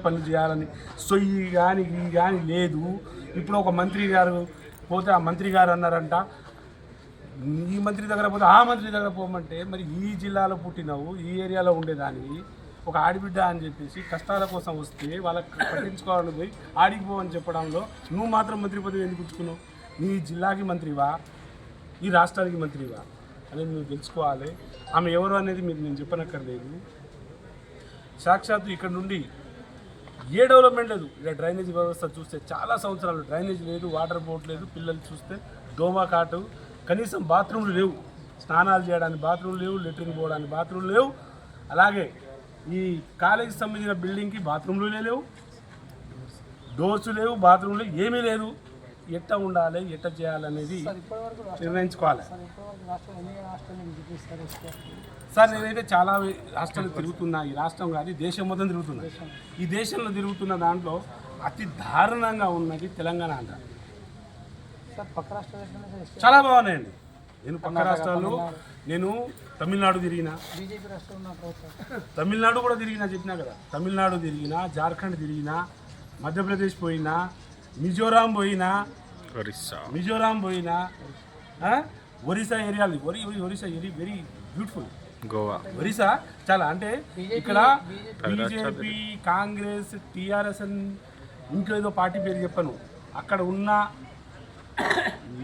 పనులు చేయాలని సొయ్యి కానీ ఈ కానీ లేదు. ఇప్పుడు ఒక మంత్రి గారు పోతే ఆ మంత్రి గారు అన్నారంట, ఈ మంత్రి దగ్గర పోతే ఆ మంత్రి దగ్గర పోమంటే, మరి ఈ జిల్లాలో పుట్టినవు, ఈ ఏరియాలో ఉండేదానివి, ఒక ఆడిబిడ్డ అని చెప్పేసి కష్టాల కోసం వస్తే వాళ్ళకి పట్టించుకోవాలని పోయి ఆడిపోవని చెప్పడంలో నువ్వు మాత్రం మంత్రి పదవి ఎందుకు ఉంచుకున్నావు? నీ జిల్లాకి మంత్రివా, ఈ రాష్ట్రానికి మంత్రివా అనేది నువ్వు తెలుసుకోవాలి. ఆమె ఎవరు అనేది మీరు నేను చెప్పనక్కర్లేదు. సాక్షాత్తు ఇక్కడ నుండి ఏ డెవలప్మెంట్ లేదు. ఇక్కడ డ్రైనేజ్ వ్యవస్థ చూస్తే చాలా సంవత్సరాలు డ్రైనేజ్ లేదు, వాటర్ బోట్ లేదు. పిల్లలు చూస్తే దోమ కాటు, కనీసం బాత్రూమ్లు లేవు, స్నానాలు చేయడానికి బాత్రూమ్లు లేవు, లెట్రిన్ పోవడానికి బాత్రూమ్లు లేవు. అలాగే ఈ కాలేజీకి సంబంధించిన బిల్డింగ్కి బాత్రూమ్లు లేవు, డోర్స్ లేవు, బాత్రూమ్లు ఏమీ లేదు. ఎట్లా ఉండాలి, ఎట్లా చేయాలనేది నిర్ణయించుకోవాలి. సార్ నేనైతే చాలా రాష్ట్రాలు తిరుగుతున్నా, ఈ రాష్ట్రం కాదు దేశం మొత్తం తిరుగుతున్నా. ఈ దేశంలో తిరుగుతున్న దాంట్లో అతి దారుణంగా ఉన్నది తెలంగాణ. ఆంధ్ర చాలా బాగున్నాయండి. నేను పక్క రాష్ట్రాలు, నేను తమిళనాడు తిరిగినా, తమిళనాడు కూడా తిరిగినా, చెప్పినా కదా, తమిళనాడు తిరిగినా, జార్ఖండ్ తిరిగినా, మధ్యప్రదేశ్ పోయినా, మిజోరాం పోయినా, ఒరిస్సా ఏరియాలు, Orissa area very beautiful. Goa, Orissa చాలా, అంటే ఇక్కడ బీజేపీ, కాంగ్రెస్, టీఆర్ఎస్ అని ఇంకేదో పార్టీ పేరు చెప్పను, అక్కడ ఉన్న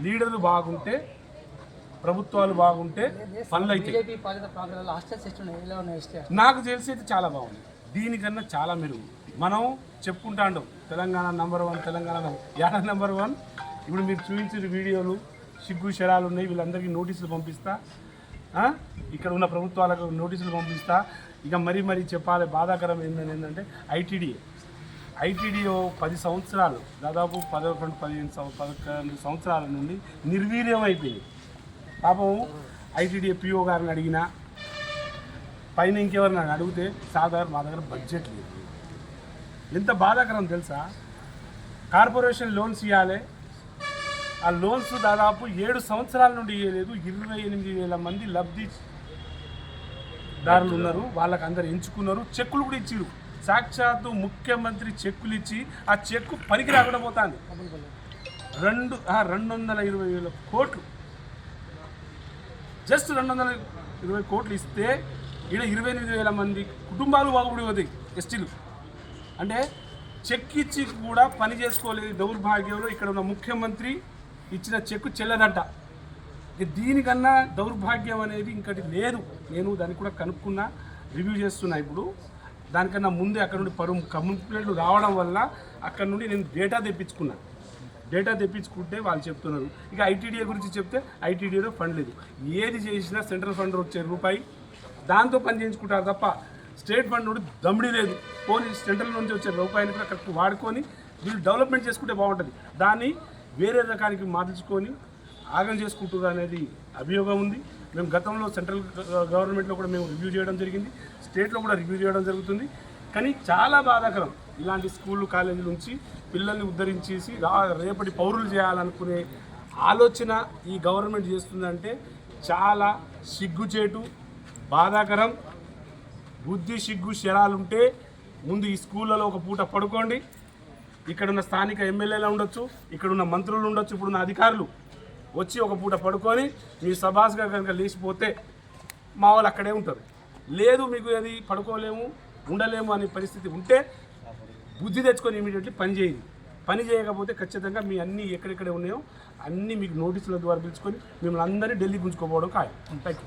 లీడర్లు బాగుంటే, ప్రభుత్వాలు బాగుంటే పనులు అయితే నాకు తెలిసి అయితే చాలా బాగుంది. దీనికన్నా చాలా మెరుగు. మనం చెప్పుకుంటా ఉంటాం తెలంగాణ #1, తెలంగాణ #1. ఇప్పుడు మీరు చూపించిన వీడియోలు సిగ్గు శరాలు ఉన్నాయి. వీళ్ళందరికీ నోటీసులు పంపిస్తా, ఇక్కడ ఉన్న ప్రభుత్వాలకు నోటీసులు పంపిస్తా. ఇక మరీ చెప్పాలి, బాధాకరం ఏంటంటే ఐటీడీఓ 10 సంవత్సరాలు, దాదాపు 11 సంవత్సరాల నుండి నిర్వీర్యం అయిపోయింది. పాపం ఐటీడీఏ పిఓ గారిని అడిగినా, పైన ఇంకెవరిని అడిగితే సాధారణ మా దగ్గర బడ్జెట్ లేదు. ఎంత బాధాకరం తెలుసా? కార్పొరేషన్ లోన్స్ ఇవ్వాలి, ఆ లోన్స్ దాదాపు 7 సంవత్సరాల నుండి ఇవ్వలేదు. 28,000 మంది లబ్ధిదారులు ఉన్నారు, వాళ్ళకి అందరు ఎంచుకున్నారు, చెక్కులు కూడా ఇచ్చిరు. సాక్షాత్తు ముఖ్యమంత్రి చెక్కులు ఇచ్చి ఆ చెక్కు పనికి రాకుండా పోతుంది. 220,000 కోట్లు, జస్ట్ 220 కోట్లు ఇస్తే ఈడ 28,000 మంది కుటుంబాలు బాగుపడిపోతాయి ఎస్టీలు. అంటే చెక్ ఇచ్చి కూడా పని చేసుకోలేదు. దౌర్భాగ్యంలో ఇక్కడ ఉన్న ముఖ్యమంత్రి ఇచ్చిన చెక్కు చెల్లదంట. దీనికన్నా దౌర్భాగ్యం అనేది ఇంకటి లేదు. నేను దాన్ని కూడా కనుక్కున్నా, రివ్యూ చేస్తున్నా. ఇప్పుడు దానికన్నా ముందే అక్కడ నుండి కంప్లైంట్లు రావడం వల్ల అక్కడ నుండి నేను డేటా తెప్పించుకుంటే వాళ్ళు చెప్తున్నారు. ఇక ఐటీడీఏ గురించి చెప్తే ఐటీడీఏలో ఫండ్ లేదు. ఏది చేసినా సెంట్రల్ ఫండ్ వచ్చే రూపాయి దాంతో పని చేయించుకుంటారు తప్ప స్టేట్ ఫండ్ నుండి దమ్మిడి లేదు. పోనీ సెంట్రల్ నుంచి వచ్చే రూపాయిని కూడా కరెక్ట్ వాడుకొని వీళ్ళు డెవలప్మెంట్ చేసుకుంటే బాగుంటుంది. దాన్ని వేరే రకానికి మార్చుకొని ఆగం చేసుకుంటున్నారు అనేది అభియోగం ఉంది. మేము గతంలో సెంట్రల్ గవర్నమెంట్లో కూడా మేము రివ్యూ చేయడం జరిగింది, స్టేట్లో కూడా రివ్యూ చేయడం జరుగుతుంది. కానీ చాలా బాధాకరం, ఇలాంటి స్కూళ్ళు, కాలేజీల నుంచి పిల్లల్ని ఉద్ధరించేసి రేపటి పౌరులు చేయాలనుకునే ఆలోచన ఈ గవర్నమెంట్ చేస్తుందంటే చాలా సిగ్గుచేటు, బాధాకరం. బుద్ధి, సిగ్గు, శరాలుంటే ముందు ఈ స్కూళ్ళలో ఒక పూట పడుకోండి. ఇక్కడున్న స్థానిక ఎమ్మెల్యేలు ఉండొచ్చు, ఇక్కడున్న మంత్రులు ఉండొచ్చు, ఇప్పుడున్న అధికారులు వచ్చి ఒక పూట పడుకొని మీ సభాస్గా కనుక లేచిపోతే మా వాళ్ళు అక్కడే ఉంటారు. లేదు మీకు అది పడుకోలేము, ఉండలేము అనే పరిస్థితి ఉంటే బుద్ధి తెచ్చుకొని ఇమీడియట్లీ పని చేయండి. పని చేయకపోతే ఖచ్చితంగా మీ అన్నీ ఎక్కడెక్కడ ఉన్నాయో అన్నీ మీకు నోటీసుల ద్వారా పిలుచుకొని మిమ్మల్ని అందరినీ ఢిల్లీ గుంజుకోపోవడం ఖాయం. Thank you.